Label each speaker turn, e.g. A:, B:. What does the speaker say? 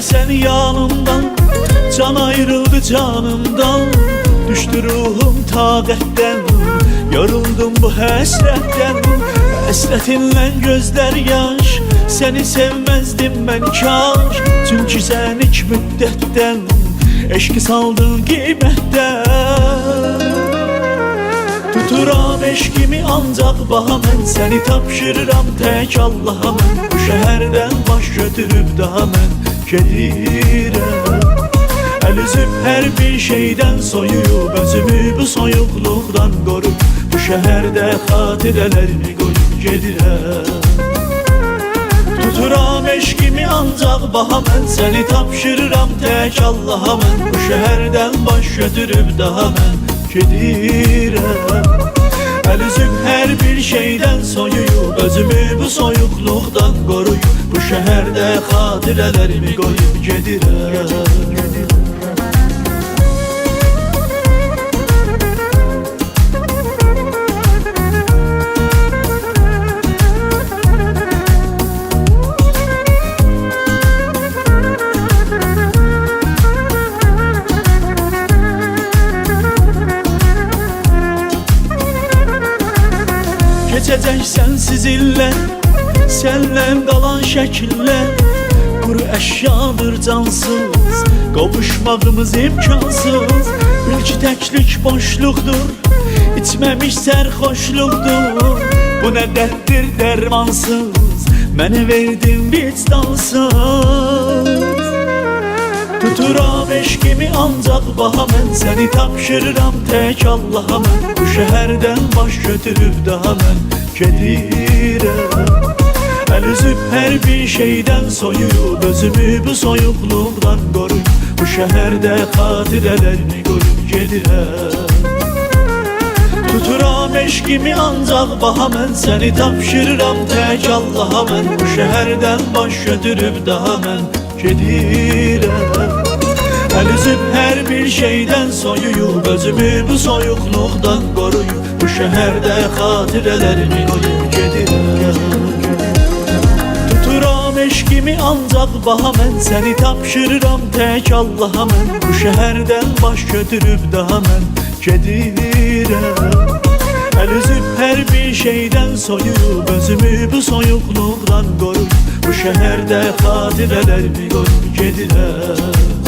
A: sen yanımdan, can ayrıldı canımdan. Düştü ruhum taqətdən, yoruldum bu həsrətdən. Həsrətinlə gözlər yaş, səni sevməzdim mən kaş. Çünki sən ilk müddətdən eşqi saldın qiymətdən. Tuturam eşqimi ancaq baha mən, səni tapşırıram tək Allaha mən. Bu şəhərdən baş götürüb daha mən gedirəm. Əl üzüb hər bir şeydən soyuyub, özümü bu soyuqluqdan qorub, bu şəhərdə xatirələrimi qoyub gedirəm. Tuturam eşqimi ancaq baha mən, səni tapşırıram tək Allaha mən. Bu şəhərdən baş götürüb daha mən gedirəm. Əl üzüb hər bir şeydən soyuyub, özümü bu soyuqluqdan qoruyub, bu şəhərdə xatirələrimi qoyub gedirəm. Keçəcək sənsiz illər, səndən qalan şəkillər. Quru əşyadır cansız, qovuşmağımız imkansız. Bil ki təklik boşluqdur, içməmiş sərxoşluqdur. Bu nə dərddir dərmansız, mənə verdin vicdansız. Tuturam eşqimi ancaq baha mən, səni tapşırıram tək Allaha mən. Bu şəhərdən baş götürüb daha mən gedirəm. Əl üzüb hər bir şeydən soyuyub, özümü bu soyuqluqdan qoruyub, bu şəhərdə xatirələrimi qoyub gedirəm. Tuturam eşqimi ancaq baha mən, səni tapşırıram tək Allaha mən. Bu şəhərdən baş götürüb daha mən gedirəm. Əl üzüb hər bir şeydən soyuyub, özümü bu soyuqluqdan qoruyub, bu şəhərdə xatirələrimi qoyub gedirəm. Tuturam eşqimi ancaq baha mən, səni tapşırıram tək Allaha mən. Bu şəhərdən baş götürüb daha mən gedirəm. Əl üzüb hər bir şeydən soyuyub, özümü bu soyuqluqdan qoruyub, bu şəhərdə xatirələrimi qoyub gedirəm.